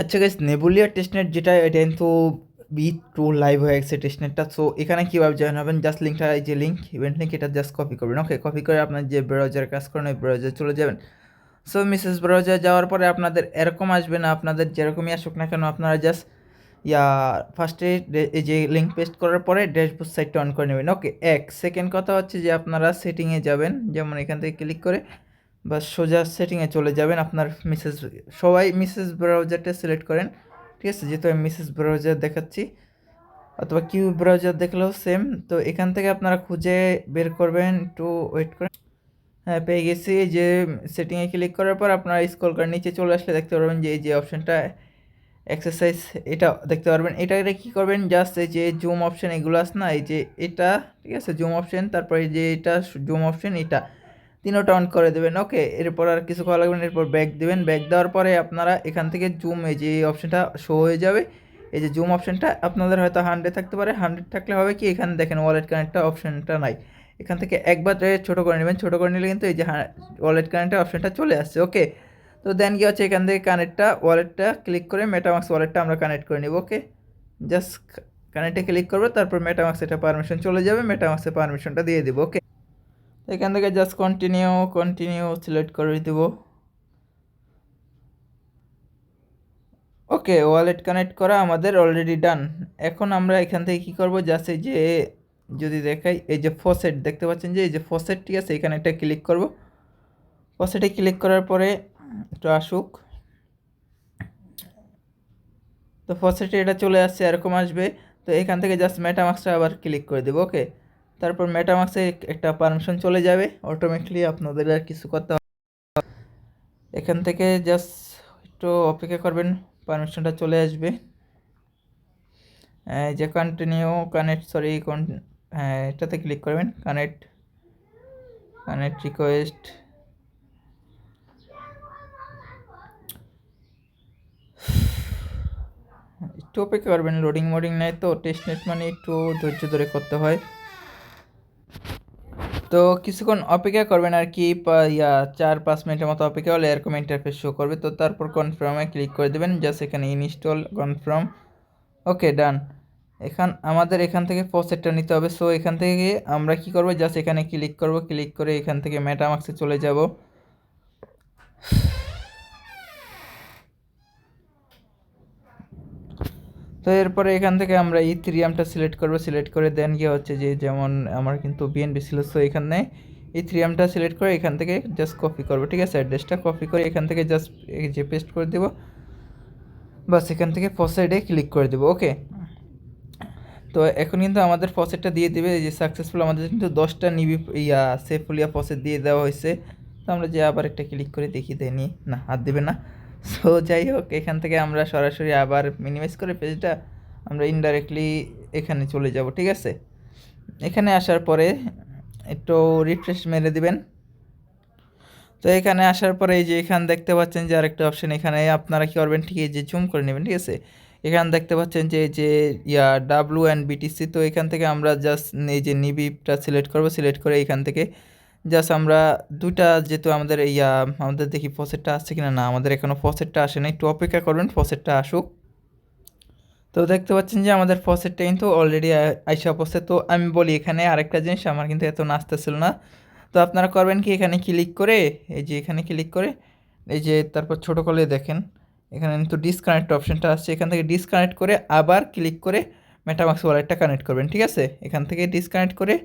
আচ্ছা guys, নেবুলিয়া testnet যেটা, এটা কিন্তু বি2 লাইভ হয়ে গেছে টেস্টনেটটা। সো এখানে কীভাবে জয়েন হবেন, জাস্ট লিঙ্কটা, এই যে লিঙ্ক, ইভেন্ট লিঙ্ক, এটা জাস্ট কপি করবেন। ওকে, কপি করে আপনার যে ব্রাউজার কাজ করেন ওই ব্রাউজারে চলে যাবেন। সো মিসেস ব্রাউজার যাওয়ার পরে আপনাদের এরকম আসবে না, আপনাদের যেরকমই আসুক না কেন আপনারা জাস্ট ফার্স্টে এই যে লিঙ্ক পেস্ট করার পরে ড্যাশবোর্ড সাইটটা অন করে নেবেন। ওকে, সেকেন্ড কথা হচ্ছে যে আপনারা সেটিংয়ে যাবেন, যেমন এখান থেকে ক্লিক করে বা সোজা সেটিংয়ে চলে যাবেন। আপনার সবাই মিসেস ব্রাউজারটা সিলেক্ট করেন, ঠিক আছে? যেহেতু আমি মিসেস ব্রাউজার দেখাচ্ছি, অথবা কিউ ব্রাউজার দেখলেও সেম। তো এখান থেকে আপনারা খুঁজে বের করবেন, একটু ওয়েট করেন। হ্যাঁ, পেয়ে গেছি। এই যে সেটিংয়ে ক্লিক করার পর আপনারা স্ক্রল করে নিচে চলে আসলে দেখতে পারবেন যে এই যে অপশানটা এক্সারসাইজ, এটা দেখতে পারবেন। এটা কী করবেন, জাস্ট এই যে জুম অপশান এগুলো আছে না, এই যে এটা, ঠিক আছে, জুম অপশান, তারপরে এই যে এটা জুম অপশান, এটা তিনোটা অন করে দেবেন। ওকে, এরপর আর কিছু করা লাগবে না, এরপর ব্যাক দেবেন। ব্যাক দেওয়ার পরে আপনারা এখান থেকে জুম, এই যে অপশানটা শো হয়ে যাবে। এই যে জুম অপশানটা আপনাদের হয়তো 100 থাকতে পারে, 100 থাকলে হবে কি, এখানে দেখেন ওয়ালেট কানেক্টটা অপশানটা নাই, এখান থেকে একবার ছোটো করে নেবেন। ছোটো করে নিলে কিন্তু এই যে ওয়ালেট কানেক্টের অপশানটা চলে আসছে। ওকে, তো দেন কি হচ্ছে, এখান থেকে ওয়ালেটটা ক্লিক করে মেটামাক্স ওয়ালেটটা আমরা কানেক্ট করে নেব। ওকে, জাস্ট কানেক্টে ক্লিক করবো, তারপর মেটামাক্স এটা পারমিশন চলে যাবে, মেটামাক্সের পারমিশনটা দিয়ে দেবো। ওকে, এখান থেকে জাস্ট কন্টিনিউ সিলেক্ট করে দেব। ওকে, ওয়ালেট কানেক্ট করা আমাদের অলরেডি ডান। এখন আমরা এখান থেকে কী করবো, জাস্ট এই যে যদি দেখাই, এই যে ফসেট দেখতে পাচ্ছেন, যে এই যে ফসেট, ঠিক আছে, এখানে একটা ক্লিক করব। ফসেটে ক্লিক করার পরে একটু আসুক, তো ফসেটে এটা চলে আসছে, এরকম আসবে। তো এখান থেকে জাস্ট মেটামাক্সটা আবার ক্লিক করে দেবো। ওকে, তারপর মেটামাক্সে একটা পারমিশন চলে যাবে অটোমেটিকলি, আপনাদের আর কিছু করতে হবে। এখান থেকে জাস্ট একটু অপেক্ষা করবেন, পারমিশনটা চলে আসবে। যে কন্টিনিউ কানেক্ট, হ্যাঁ, এটাতে ক্লিক করবেন, কানেক্ট রিকোয়েস্ট। একটু অপেক্ষা করবেন, লোডিং নেয় তো, টেস্টনেট মানে একটু ধৈর্য ধরে করতে হয়। তো কিছুক্ষণ অপেক্ষা করবেন আর কি, 4-5 মিনিটের মতো অপেক্ষা হলে এরকম ইন্টারফেস শো করবে। তো তারপর কনফার্মে ক্লিক করে দেবেন, জাস্ট এখানে ইনস্টল কনফার্ম। ওকে, ডান। আমাদের এখান থেকে ফসেটটা নিতে হবে। সো এখান থেকে আমরা কি করব, জাস্ট এখানে ক্লিক করব, ক্লিক করে এখান থেকে মেটামাক্সে চলে যাব। তো এরপরে এখান থেকে আমরা ইথেরিয়ামটা সিলেক্ট করব, সিলেক্ট করে দেন গিয়ে হচ্ছে যে, যেমন আমার কিন্তু বিএনবি ছিল, সো এখানে ইথেরিয়ামটা সিলেক্ট করে এখান থেকে জাস্ট কপি করব, ঠিক আছে? অ্যাড্রেসটা কপি করে এখান থেকে জাস্ট এই যে পেস্ট করে দেব, বাস এখান থেকে ফসেটে ক্লিক করে দেব। ওকে, তো এখন কিন্তু আমাদের ফসেটটা দিয়ে দেবে, এই যে সাকসেসফুল, আমাদের কিন্তু 10টা নিবি সেফুলিয়া ফসেট দিয়ে দেওয়া হয়েছে। তো আমরা যে আবার একটা ক্লিক করে দেখি, দেয়নি, না আর দেবে না। সো যাই হোক, এখান থেকে আমরা সরাসরি আবার মিনিমাইজ করে পেজটা আমরা ইনডাইরেক্টলি এখানে চলে যাব, ঠিক আছে? এখানে আসার পরে একটু রিফ্রেশ মেরে দিবেন। তো এখানে আসার পরে এই যে এখানে দেখতে পাচ্ছেন যে আরেকটা অপশন, এখানে আপনারা কী করবেন, ঠিক এই যে জুম করে নেবেন, ঠিক আছে? এখানে দেখতে পাচ্ছেন যে এই যে WNBTC। তো এখান থেকে আমরা জাস্ট এই যে নিবিটা সিলেক্ট করব, সিলেক্ট করে এখান থেকে জাস্ট আমরা দুইটা, যেহেতু আমাদের আমাদের দেখি ফসেটটা আসছে কিনা, না আমাদের এখনও ফসেটটা আসে না, একটু অপেক্ষা করবেন ফসেটটা আসুক। তো দেখতে পাচ্ছেন যে আমাদের ফসেটটা কিন্তু অলরেডি আইসা পড়ছে। তো আমি বলি এখানে আরেকটা জিনিস, আমার কিন্তু এত আসতেছিল না। তো আপনারা করবেন কি, এখানে ক্লিক করে, এই যে এখানে ক্লিক করে, এই যে তারপর ছোটো করে দেখেন এখানে কিন্তু ডিসকানেক্ট অপশানটা আসছে, এখান থেকে ডিসকানেক্ট করে আবার ক্লিক করে মেটামাক্স ওয়ালেটটা কানেক্ট করবেন, ঠিক আছে? এখান থেকে ডিসকানেক্ট করে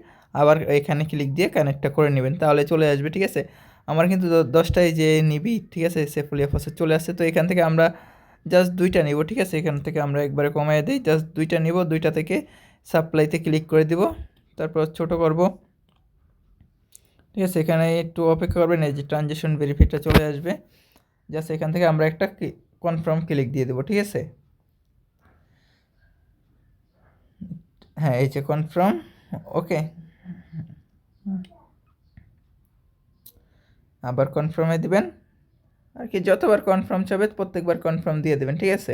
আবার এখানে ক্লিক দিয়ে কানেক্টটা করে নেবেন, তাহলে চলে আসবে, ঠিক আছে? আমার কিন্তু 10টাই যে নিবি, ঠিক আছে, সেফুলিয়া ফসেট চলে আসছে। তো এখান থেকে আমরা জাস্ট 2টা নিব, ঠিক আছে? এখান থেকে আমরা একবারে কমাই দিই, জাস্ট 2টা নিব, 2টা থেকে সাপ্লাইতে ক্লিক করে দিব, তারপর ছোট করব, ঠিক আছে? এখানে একটু অপেক্ষা করবেন, এই যে ট্রানজ্যাকশন ভেরিফাইটা চলে আসবে, জাস্ট এখান থেকে আমরা একটা কনফার্ম ক্লিক দিয়ে দেবো, ঠিক আছে? হ্যাঁ, এই যে কনফার্ম। ওকে, আবার কনফার্মে দিবেন আর কি, যতবার কনফার্ম চাবে প্রত্যেকবার কনফার্ম দিয়ে দেবেন, ঠিক আছে?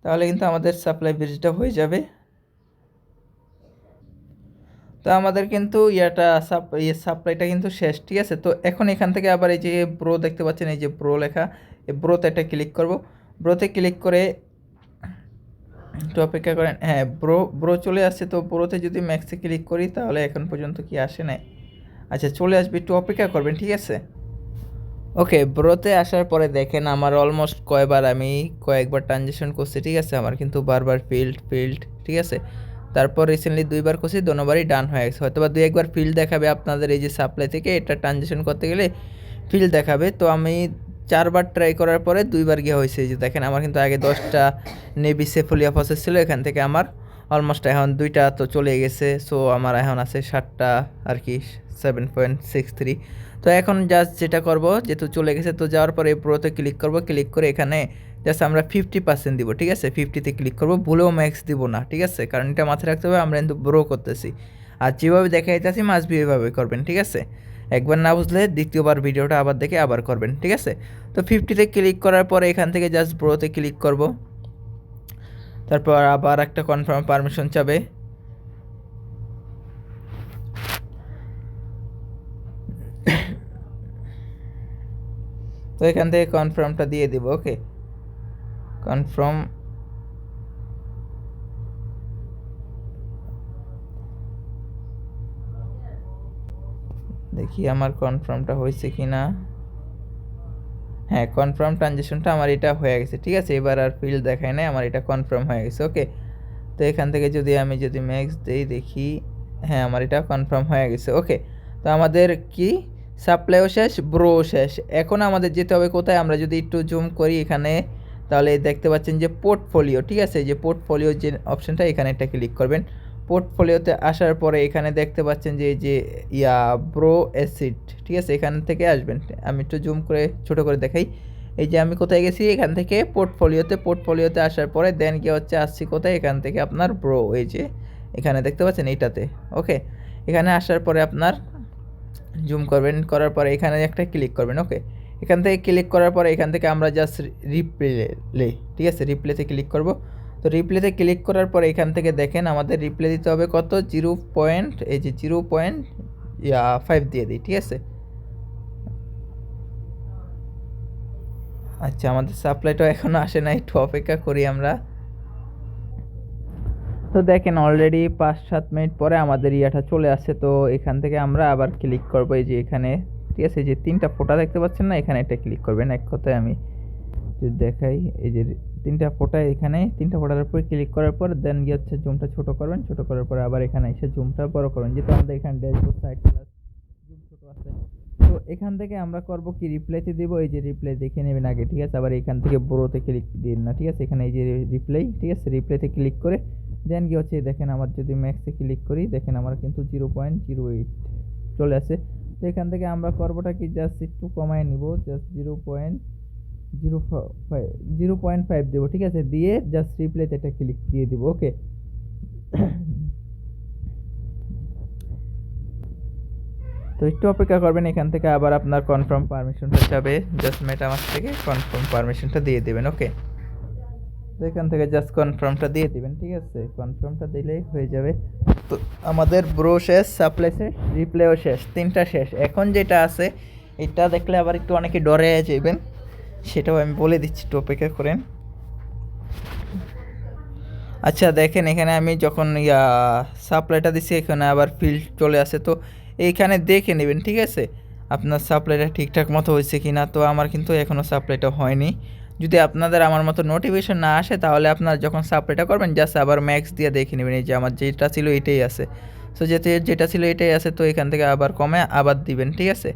তাহলে কিন্তু আমাদের সাপ্লাই ব্রিজটা হয়ে যাবে। তো আমাদের কিন্তু সাপ্লাইটা কিন্তু শেষ, ঠিক আছে? তো এখন এখান থেকে আবার এই যে ব্রো দেখতে পাচ্ছেন, এই যে ব্রো লেখা, এই ব্রোতে একটা ক্লিক করব। ব্রোতে ক্লিক করে একটু অপেক্ষা করেন। হ্যাঁ, ব্রো চলে আসছে। তো ব্রোতে যদি ম্যাক্সে ক্লিক করি তাহলে এখন পর্যন্ত কি আসে নাই? আচ্ছা, চলে আসবে, একটু অপেক্ষা করবেন, ঠিক আছে? ওকে, ব্রোতে আসার পরে দেখেন আমার অলমোস্ট কয়েকবার ট্রানজেকশন করছি, ঠিক আছে? আমার কিন্তু বারবার ফিল্ড, ঠিক আছে? তারপর রিসেন্টলি 2বার করছি, দোনোবারই ডান হয়ে গেছে। হয়তো বা 2-1বার ফিল্ড দেখাবে আপনাদের এই যে সাপ্লাই থেকে এটা ট্রানজেকশন করতে গেলে ফিল্ড দেখাবে। তো আমি 4বার ট্রাই করার পরে 2বার গিয়ে হয়েছে। এই যে দেখেন আমার কিন্তু আগে 10টা নেভি সেফোলিয়া প্রসেস ছিল, এখান থেকে আমার অলমোস্ট এখন 2টা তো চলে গেছে। সো আমার এখন আছে 7টা আর কি, 7.63। তো এখন জাস্ট যেটা করব, যেহেতু চলে গেছে, তো যাওয়ার পরে প্রোতে ক্লিক করব। ক্লিক করে এখানে জাস্ট আমরা 50% দিব, ঠিক আছে? 50-তে ক্লিক করব, ভুলেও ম্যাক্স দিব না, ঠিক আছে? কারণ এটা মাথায় রাখতে হবে আমরা কিন্তু ব্রো করতেছি। আর যেভাবে দেখাইতেছি মাস্ট বি এভাবে করবেন, ঠিক আছে? একবার না বুঝলে দ্বিতীয়বার ভিডিওটা আবার দেখে আবার করবেন, ঠিক আছে? তো 50-তে ক্লিক করার পরে এখান থেকে জাস্ট ব্রোতে ক্লিক করব। তারপর আবার একটা কনফার্ম পারমিশন চাবে। তো এখান থেকে কনফার্মটা দিয়ে দিব। ওকে, কনফার্ম। দেখি আমার কনফার্মটা হয়েছে কি না। হ্যাঁ, কনফার্ম ট্রানজেকশনটা আমার এটা হয়ে গেছে, ঠিক আছে? এবার আর ফিল্ড দেখায় নাই, আমার এটা কনফার্ম হয়ে গেছে। ওকে, তো এখান থেকে আমি যদি ম্যাক্স দেই, দেখি হ্যাঁ আমার এটা কনফার্ম হয়ে গেছে। ওকে, তো আমাদের কি সাপ্লাইও শেষ, ব্রো শেষ। এখন আমাদের যেতে হবে কোথায়? আমরা যদি একটু জুম করি এখানে, তাহলে দেখতে পাচ্ছেন যে পোর্টফোলিও, ঠিক আছে? যে পোর্টফোলিও যে অপশানটা, এখানে একটা ক্লিক করবেন। পোর্টফোলিওতে আসার পরে এখানে দেখতে পাচ্ছেন যে এই যে ব্রো অ্যাসিড, ঠিক আছে? এখান থেকে আসবেন। আমি একটু জুম করে ছোটো করে দেখাই। এই যে আমি কোথায় গেছি, এখান থেকে পোর্টফোলিওতে আসার পরে দেন গিয়ে আসছি কোথায়, এখান থেকে আপনার ব্রো, এই যে এখানে দেখতে পাচ্ছেন এইটাতে। ওকে, এখানে আসার পরে আপনার জুম করবেন, করার পরে এখানে একটা ক্লিক করবেন। ওকে, এখান থেকে ক্লিক করার পরে এখান থেকে আমরা জাস্ট রিপ্লে, ঠিক আছে? রিপ্লেতে ক্লিক করব। তো রিপ্লেতে ক্লিক করার পরে এখান থেকে দেখেন আমাদের রিপ্লে দিতে হবে কত, 0.5 দিয়ে দিই, ঠিক আছে? আচ্ছা, আমাদের সাপ্লাইটা এখনও আসে না, একটু অপেক্ষা করি আমরা। তো দেখেন অলরেডি 5-7 মিনিট পরে আমাদের ইয়াটা চলে আসছে। তো এখান থেকে আমরা আবার ক্লিক করবো এই যে এখানে, ঠিক আছে? যে 3টা ফোঁটা দেখতে পাচ্ছেন না, এখানে একটা ক্লিক করবেন। এক কথায় আমি যদি দেখাই, এই যে 3টা ফোঁটা, এখানে 3টা ফোঁটার উপরে ক্লিক করার পর দেন গিয়ে জুমটা ছোট করবেন। ছোট করার পরে আবার এখানে এসে জুমটা বড় করবেন, যেহেতু আমাদের এখানে ড্যাশবোর্ড সাইড প্লাস জুম ছোট আছে। তো এখান থেকে আমরা করব কি, রিপ্লাইতে দিব। এই যে রিপ্লাই দেখে নেবেন আগে, ঠিক আছে? আবার এখান থেকে ব্রোতে ক্লিক দিন না, ঠিক আছে? এখানে এই যে রিপ্লাই, ঠিক আছে? রিপ্লাইতে ক্লিক করে দেন কি দেখেন আমার যদি ম্যাক্সে ক্লিক করি, দেখেন আমার কিন্তু 0.08 চলে আসে। তো এখান থেকে আমরা করবোটা কি, জাস্ট একটু কমায় নিব, জাস্ট 0.05 দেবো, ঠিক আছে? দিয়ে জাস্ট রিপ্লাইতে একটা ক্লিক দিয়ে দিব। ওকে, তো একটু অপেক্ষা করবেন। এখান থেকে আবার আপনার কনফার্ম পারমিশনটা যাবে, জাস্ট মেটামাস্ক থেকে কনফার্ম পারমিশনটা দিয়ে দেবেন। ওকে, তো এখান থেকে জাস্ট কনফার্মটা দিয়ে দিবেন, ঠিক আছে? কনফার্মটা দিলেই হয়ে যাবে। তো আমাদের ব্রো শেষ, সাপ্লাই শেষ, রিপ্লেও শেষ, 3টা শেষ। এখন যেটা আছে এটা দেখলে আবার একটু অনেকে ডরে যাবেন, সেটাও আমি বলে দিচ্ছি, একটু অপেক্ষা করেন। আচ্ছা দেখেন, এখানে আমি যখন সাপ্লাইটা দিছি এখানে আবার ফিল্ড চলে আসে। তো এইখানে দেখে নেবেন, ঠিক আছে? আপনার সাপ্লাইটা ঠিকঠাক মতো হয়েছে কি না। তো আমার কিন্তু এখনও সাপ্লাইটা হয়নি। যদি আপনাদের আমার মতো নোটিফিকেশন না আসে, তাহলে আপনার যখন সাপ্লাইটা করবেন জাস্ট আবার ম্যাক্স দিয়ে দেখে নেবেন। এই যে আমার যেটা ছিল এটাই আছে। সো যেটা ছিল এটাই আছে, তো এখান থেকে আবার কমে আবার দিবেন, ঠিক আছে?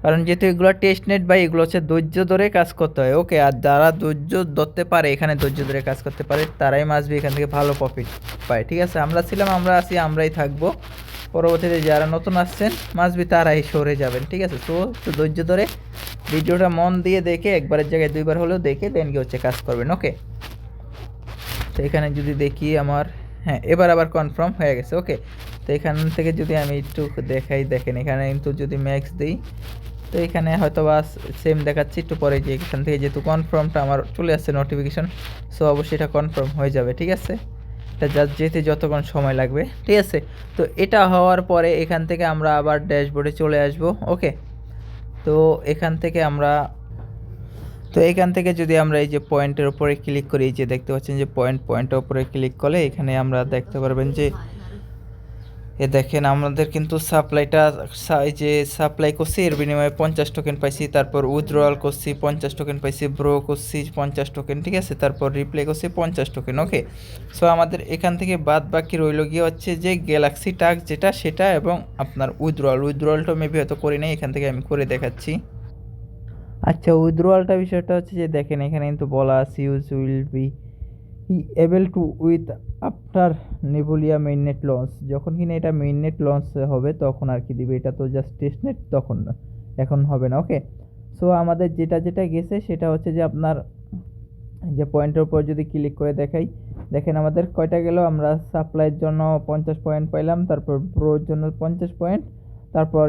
কারণ যেহেতু এগুলো টেস্ট নেট বা এগুলো হচ্ছে ধৈর্য ধরে কাজ করতে হয়। ওকে, আর যারা ধৈর্য ধরতে পারে, এখানে ধৈর্য ধরে কাজ করতে পারে, তারাই মাসবি এখান থেকে ভালো প্রফিট পায়, ঠিক আছে? আমরা ছিলাম, আমরা আছি, আমরাই থাকবো। পরবর্তীতে যারা নতুন আসছেন মাসবি তারাই সরে যাবেন, ঠিক আছে? তো একটু ধৈর্য ধরে ভিডিওটা মন দিয়ে দেখে, একবারের জায়গায় 2বার হলেও দেখে দেন কি কাজ করবেন। ওকে, তো এখানে যদি দেখি আমার, হ্যাঁ এবার আবার কনফার্ম হয়ে গেছে। ওকে, তো এখান থেকে যদি আমি একটু দেখাই, দেখেন এখানে কিন্তু যদি ম্যাক্স দিই, তো এখানে হয়তো বা সেম দেখাচ্ছি। একটু পরে যে এখান থেকে যেহেতু কনফার্মটা আমার চলে আসছে নোটিফিকেশন, সো অবশ্যই এটা কনফার্ম হয়ে যাবে, ঠিক আছে? এটা জাস্ট যেতে যতক্ষণ সময় লাগবে, ঠিক আছে? তো এটা হওয়ার পরে এখান থেকে আমরা আবার ড্যাশবোর্ডে চলে আসব। ওকে, তো এখান থেকে আমরা তো এখান থেকে যদি আমরা এই যে পয়েন্টের উপরে ক্লিক করি, এই যে দেখতে পাচ্ছেন যে পয়েন্টের উপরে ক্লিক করলে এখানে আমরা দেখতে পারবেন যে দেখেন আমাদের কিন্তু সাপ্লাইটা এই যে সাপ্লাই করছি, এর বিনিময়ে 50 টোকেন পাইছি, তারপর উইথড্রয়াল করছি 50 টোকেন পাইছি, ব্রো করছি 50 টোকেন, ঠিক আছে, তারপর রিপ্লে করছি 50 টোকেন। ওকে, সো আমাদের এখান থেকে বাদ বাকি রইল গিয়ে হচ্ছে যে গ্যালাক্সি টাস্ক যেটা সেটা এবং আপনার উইথড্রয়ালটা মেবি হয়তো করি নাই, এখান থেকে আমি করে দেখাচ্ছি। আচ্ছা, উইথড্রয়ালটা বিষয়টা হচ্ছে যে দেখেন এখানে কিন্তু বলা আছে use will be able to with after Nebulia mainnet launch, যখন কিনা এটা মেইননেট লঞ্চ হবে তখন আর কি দিবে, এটা তো জাস্ট টেস্টনেট, তখন না, এখন হবে না। ওকে, সো আমাদের যেটা যেটা গেছে সেটা হচ্ছে যে আপনার যে পয়েন্টের উপর যদি ক্লিক করে দেখাই, দেখেন আমাদের কয়টা গেল, আমরা সাপ্লাইয়ের জন্য 50 পয়েন্ট পাইলাম, তারপর ব্রোর জন্য 50 পয়েন্ট, তারপর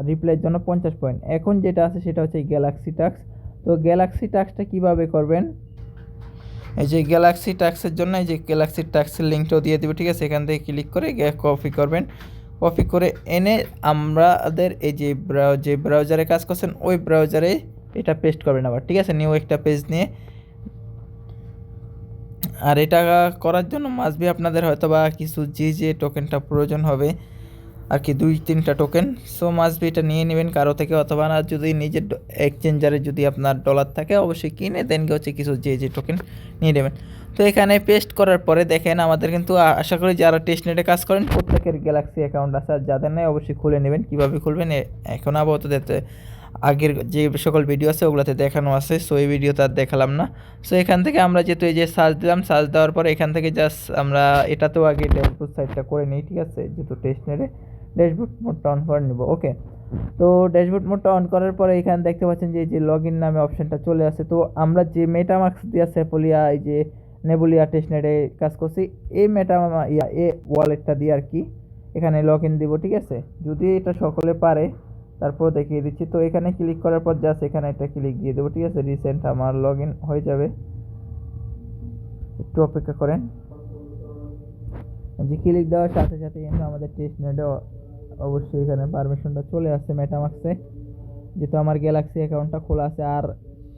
রিপ্লাইয়ের জন্য 50 পয়েন্ট। এখন যেটা আছে সেটা হচ্ছে গ্যালাক্সি টাস্ক। তো গ্যালাক্সি টাস্কটা কীভাবে করবেন, এই যে গ্যালাক্সি টাস্কের জন্য এই যে গ্যালাক্সি টাস্কের লিঙ্কটাও দিয়ে দেবো, ঠিক আছে, এখান থেকে ক্লিক করে কপি করবেন, কপি করে এনে আমাদের এই যে ব্রাউজারে কাজ করছেন ওই ব্রাউজারে এটা পেস্ট করবেন আবার, ঠিক আছে, নিউ একটা পেজ নিয়ে। আর এটা করার জন্য মাসবি আপনাদের হয়তো বা কিছু যে টোকেনটা প্রয়োজন হবে আর কি, 2-3টা টোকেন, সো মাসবি এটা নিয়ে নেবেন কারো থেকে, অথবা না যদি নিজের এক্সচেঞ্জারে যদি আপনার ডলার থাকে অবশ্যই কিনে দেন হচ্ছে কিছু যে টোকেন নিয়ে নেবেন। তো এখানে পেস্ট করার পরে দেখেন আমাদের কিন্তু আশা করি যারা টেস্টনেটে কাজ করেন প্রত্যেকের গ্যালাক্সি অ্যাকাউন্ট আছে, আর যাদের নাই অবশ্যই খুলে নেবেন। কীভাবে খুলবেন এখন আপাতত দেখতে আগের যে সকল ভিডিও আছে ওগুলোতে দেখানো আছে, সো এই ভিডিওতে আর দেখালাম না। সো এখান থেকে আমরা যেহেতু এই যে সার্চ দিলাম, সার্চ দেওয়ার পরে এখান থেকে জাস্ট আমরা এটাতেও আগে ড্যাশবোর্ড সাইটটা করে নিই, ঠিক আছে, যেহেতু টেস্টনেটে ড্যাশবোর্ড মোডটা অন করে নেব। ওকে, তো ড্যাশবোর্ড মোডটা অন করার পরে এখানে দেখতে পাচ্ছেন যে এই যে লগ ইন নামে অপশানটা চলে আসে। তো আমরা যে মেটামাস্ক দিয়ে সেফোলিয়া এই যে নেবুলিয়া টেস্টনেটে কাজ করছি এই এ ওয়ালেটটা দিয়ে আর কি এখানে লগ ইন দিব, ঠিক আছে, যদি এটা সকলে পারে তারপর দেখিয়ে দিচ্ছি। তো এখানে ক্লিক করার পর জাস্ট এখানে একটা ক্লিক দিয়ে দেবো, ঠিক আছে, রিসেন্ট আমার লগ ইন হয়ে যাবে, একটু অপেক্ষা করেন। যে ক্লিক দেওয়ার সাথে সাথে কিন্তু আমাদের টেস্টনেটে অবশ্যই এখানে পারমিশনটা চলে আসছে মেটামাস্কে, যেহেতু আমার গ্যালাক্সি অ্যাকাউন্টটা খোলা আছে। আর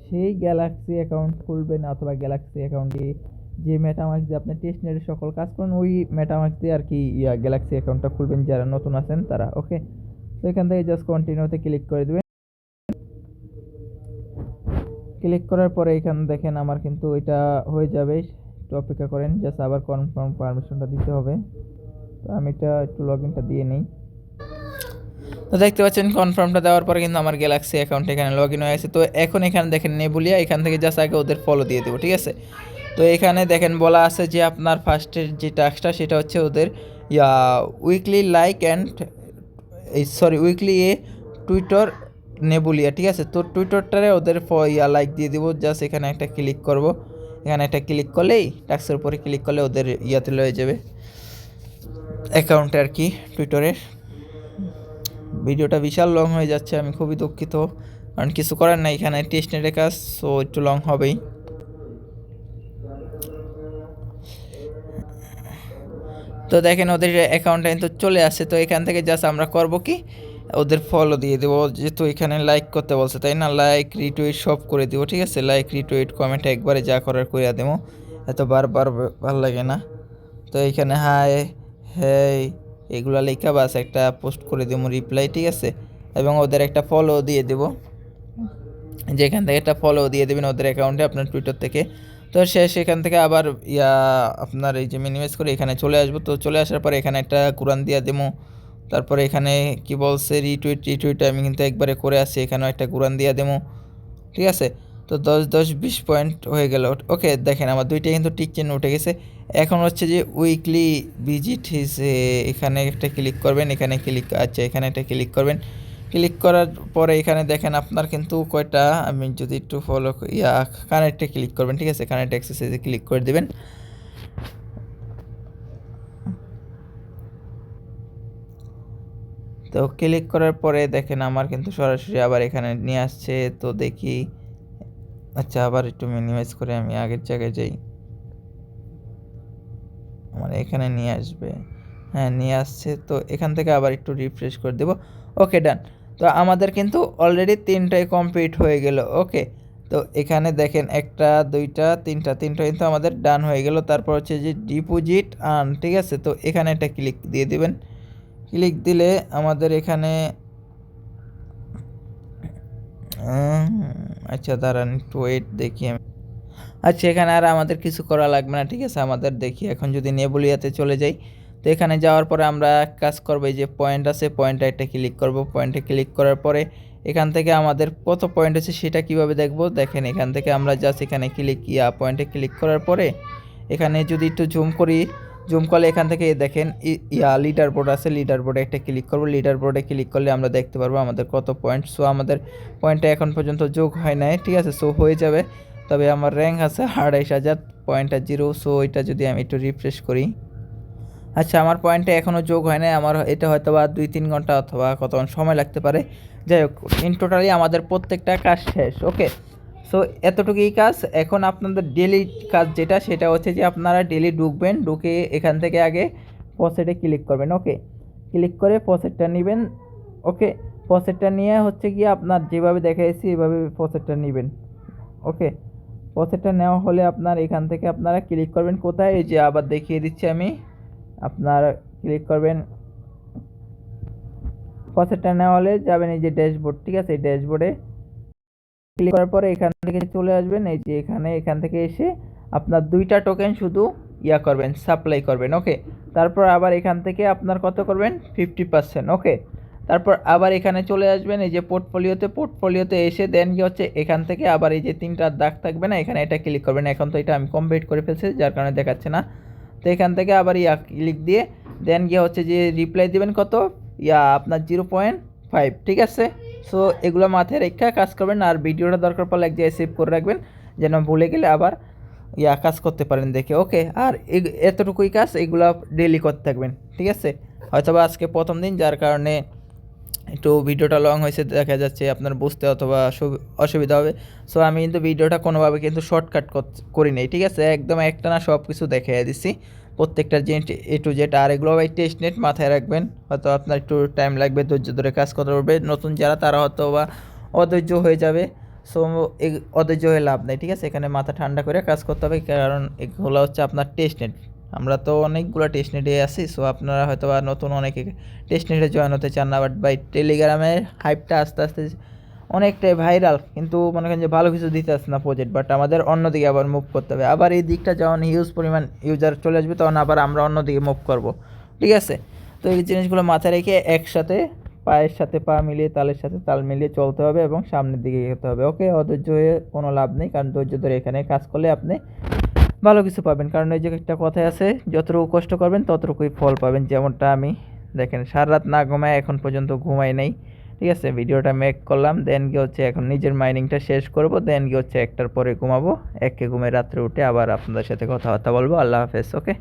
সেই গ্যালাক্সি অ্যাকাউন্ট খুলবেন অথবা গ্যালাক্সি অ্যাকাউন্টে যে মেটামাস্ক দিয়ে আপনি টেস্টনেটে সকল কাজ করেন ওই মেটামাস্ক দিয়ে আর কি গ্যালাক্সি অ্যাকাউন্টটা খুলবেন যারা নতুন আছেন তারা। ওকে, তো এখান থেকে জাস্ট কন্টিনিউতে ক্লিক করে দেবেন। ক্লিক করার পরে এখানে দেখেন আমার কিন্তু এটা হয়ে যাবে, একটু অপেক্ষা করেন, জাস্ট আবার কনফার্ম পারমিশনটা দিতে হবে। তো আমি এটা একটু লগ ইনটা দিয়ে নিই। তো দেখতে পাচ্ছেন কনফার্মটা দেওয়ার পরে কিন্তু আমার গ্যালাক্সি অ্যাকাউন্ট এখানে লগ ইন হয়ে গেছে। তো এখন এখানে দেখেন নেবুলিয়া, এখান থেকে জাস্ট আগে ওদের ফলো দিয়ে দেবো, ঠিক আছে। তো এখানে দেখেন বলা আছে যে আপনার ফার্স্টের যে টাস্কটা সেটা হচ্ছে ওদের weekly like and weekly Twitter Nebulia, ঠিক আছে। তো টুইটারটারে ওদের লাইক দিয়ে দিব, জাস্ট এখানে একটা ক্লিক করব, এখানে একটা ক্লিক করলেই টাস্কের উপরে ক্লিক করলে ওদের ইয়াতে লয়ে যাবে অ্যাকাউন্টে আর কি টুইটারের। ভিডিওটা বিশাল লং হয়ে যাচ্ছে, আমি খুবই দুঃখিত, কারণ কিছু করার নাই, এখানে টেস্টনেটের কাজ, সো একটু লং হবেই। তো দেখেন ওদের অ্যাকাউন্টটা কিন্তু চলে আসছে। তো এখান থেকে জাস্ট আমরা করব কি ওদের ফলো দিয়ে দেবো, যেহেতু এখানে লাইক করতে বলছে তাই না, লাইক রিটুইট সব করে দেবো, ঠিক আছে, লাইক রিটুইট কমেন্ট একবারে যা করার করে দেবো, এত বারবার ভালো লাগে না। তো এইখানে হাই হ্যাঁ এগুলো লেখা বাস একটা পোস্ট করে দেবো রিপ্লাই, ঠিক আছে, এবং ওদের একটা ফলো দিয়ে দেবো, যেখান থেকে একটা ফলো দিয়ে দেবেন ওদের অ্যাকাউন্টে আপনার টুইটার থেকে। তো সেখান থেকে আবার আপনার এই যে মিনিমাইজ করে এখানে চলে আসবো। তো চলে আসার পরে এখানে একটা কোরআন দিয়ে দেবো, তারপরে এখানে কি বলছে রিটুইট আমি কিন্তু একবারে করে আসছি, এখানেও একটা কোরআন দিয়ে দেবো, ঠিক আছে। তো 10-20 পয়েন্ট হয়ে গেল। ওকে, দেখেন আমার দুইটা কিন্তু টিক চিহ্ন উঠে গেছে। এখন হচ্ছে যে উইকলি ভিজিট এখানে একটা ক্লিক করবেন, এখানে এখানে একটা ক্লিক করবেন। ক্লিক করার পরে এখানে দেখেন আপনার কিন্তু কয়টা, আমি যদি একটু ফলো কানেক্টে ক্লিক করবেন, ঠিক আছে, কানেক্ট এক্সারসাইজে ক্লিক করে দেবেন। তো ক্লিক করার পরে দেখেন আমার কিন্তু সরাসরি আবার এখানে নিয়ে আসছে। তো দেখি, আচ্ছা আবার একটু মিনিমাইজ করে আমি আগের জায়গায় যাই, আমার এখানে নিয়ে আসবে, হ্যাঁ নিয়ে আসছে। তো এখান থেকে আবার একটু রিফ্রেশ করে দেব। ওকে, ডান। তো আমাদের কিন্তু অলরেডি 3টাই কমপ্লিট হয়ে গেল। ওকে, তো এখানে দেখেন 1টা 2টা 3টা কিন্তু আমাদের ডান হয়ে গেল। তারপর হচ্ছে যে ডিপোজিট আর্ন, ঠিক আছে? তো এখানে একটা ক্লিক দিয়ে দিবেন। ক্লিক দিলে আমাদের এখানে আচ্ছা দাঁড়ান একটু ওয়েট দেখি আমি। আচ্ছা এখানে আর আমাদের কিছু করা লাগবে না, ঠিক আছে? আমাদের দেখি এখন যদি নেবুলিয়াতে চলে যাই, তো এখানে যাওয়ার পরে আমরা কাজ করবো, এই যে পয়েন্ট আছে পয়েন্টে একটা ক্লিক করব। পয়েন্টে ক্লিক করার পরে এখান থেকে আমাদের কত পয়েন্ট আছে সেটা কিভাবে দেখব, দেখেন এখান থেকে আমরা জাস্ট এখানে পয়েন্টে ক্লিক করার পরে এখানে যদি একটু জুম করি, জুম করলে এখান থেকে দেখেন লিডার বোর্ড আছে, লিডার বোর্ডে একটা ক্লিক করব। লিডার বোর্ডে ক্লিক করলে আমরা দেখতে পারবো আমাদের কত পয়েন্ট। সো আমাদের পয়েন্টটা এখন পর্যন্ত যোগ হয় নাই, ঠিক আছে? সো হয়ে যাবে, তবে আমার র্যাঙ্ক আছে 28,000.0। সো এটা যদি আমি একটু রিফ্রেশ করি, আচ্ছা আমার পয়েন্টে এখনও যোগ হয় নাই। আমার এটা হয়তো বা 2-3 ঘন্টা অথবা কতক্ষণ সময় লাগতে পারে। যাই হোক, ইন টোটালি আমাদের প্রত্যেকটা কাজ শেষ। ওকে, সো এতটুকুই কাজ। এখন আপনাদের ডেলি কাজ যেটা, সেটা হচ্ছে যে আপনারা ডেলি ঢুকবেন, ঢুকে এখান থেকে আগে পসেটে ক্লিক করবেন। ওকে, ক্লিক করে পসেটটা নেবেন। ওকে, পসেটটা নিয়ে হচ্ছে গিয়ে আপনার যেভাবে দেখাইছি এভাবে পসেটটা নেবেন। ওকে, পসেটটা নেওয়া হলে আপনার এখান থেকে আপনারা ক্লিক করবেন কোথায়, এই যে আবার দেখিয়ে দিচ্ছি আমি। আপনারা ক্লিক করবেন, পসেটটা নেওয়া হলে যাবেন এই যে ড্যাশবোর্ড, ঠিক আছে? এই ড্যাশবোর্ডে ক্লিক করার পরে এখান থেকে চলে আসবেন, এই যে এখান থেকে এসে আপনার 2টা টোকেন শুধু করবেন, সাপ্লাই করবেন। ওকে, তারপর আবার এখান থেকে আপনার কত করবেন, 50%। ওকে, তারপর আবার এখানে চলে আসবেন এই যে পোর্টফোলিওতে এসে দেন কি হচ্ছে এখান থেকে আবার এই যে 3টা দাগ থাকবে না, এখানে এটা ক্লিক করবেন। এখন তো এটা আমি কমপ্লিট করে ফেলছি যার কারণে দেখাচ্ছে না। তো এখান থেকে আবার ক্লিক দিয়ে দেন গিয়ে হচ্ছে যে রিপ্লাই দিবেন কত, আপনার 0.5, ঠিক আছে? সো এগুলো মাথায় রেখে কাজ করবেন। আর ভিডিওটা দরকার পড়লে এক জায়গায় সেভ করে রাখবেন, যেন ভুলে গেলে আবার কাজ করতে পারেন দেখে। ওকে, আর এতটুকুই কাজ, এগুলো ডেলি করতে থাকবেন, ঠিক আছে? হয়তো বা আজকে প্রথম দিন, যার কারণে একটু ভিডিওটা লং হয়েছে, দেখা যাচ্ছে আপনার বুঝতে অথবা অসুবিধা হবে। সো আমি কিন্তু ভিডিওটা কোনোভাবে কিন্তু শর্টকাট করি নাই, ঠিক আছে? একদম একটানা সব কিছু দেখিয়ে দিচ্ছি, প্রত্যেকটা জিনিস A to Z। আর এগুলো ভাই টেস্ট নেট মাথায় রাখবেন, হয়তো আপনার একটু টাইম লাগবে, ধৈর্য ধরে কাজ করতে পারবে। নতুন যারা তারা হয়তো বা অধৈর্য হয়ে যাবে। সো অধৈর্য হয়ে লাভ নেই, ঠিক আছে? এখানে মাথা ঠান্ডা করে কাজ করতে হবে, কারণ এগুলো হচ্ছে আপনার টেস্ট নেট। আমরা তো অনেকগুলো টেস্ট নেটে আছি। সো আপনারা হয়তো বা নতুন অনেকে টেস্ট নেটে জয়েন হতে চান না, বাট বাই টেলিগ্রামের হাইপটা আস্তে আস্তে অনেকটাই ভাইরাল, কিন্তু মনে করেন যে ভালো কিছু দিতে আসছে না প্রজেক্ট। বাট আমাদের অন্যদিকে আবার মুভ করতে হবে। আবার এই দিকটা যখন হিউজ পরিমাণ ইউজার চলে আসবে, তখন আবার আমরা অন্যদিকে মুভ করব, ঠিক আছে? তো এই জিনিসগুলো মাথায় রেখে একসাথে পায়ের সাথে পা মিলিয়ে, তালের সাথে তাল মিলিয়ে চলতে হবে এবং সামনের দিকে এগোতে হবে। ওকে, অধৈর্য হয়ে কোনো লাভ নেই, কারণ ধৈর্য ধরে এখানে কাজ করলে আপনি ভালো কিছু পাবেন। কারণ এই যে একটা কথাই আছে, যতটুকু কষ্ট করবেন ততটুকুই ফল পাবেন। যেমনটা আমি দেখেন সারা রাত না ঘুমায় এখন পর্যন্ত ঘুমাই নাই, ঠিক আছে? ভিডিওটা মেক করলাম, দেন গিয়ে হচ্ছে এখন নিজের মাইনিংটা শেষ করব, দেন গিয়ে হচ্ছে 1টার পরে ঘুমাবো। 1কে ঘুমে রাত্রে উঠে আবার আপনাদের সাথে কথাবার্তা বলবো। আল্লাহ হাফেজ। ওকে।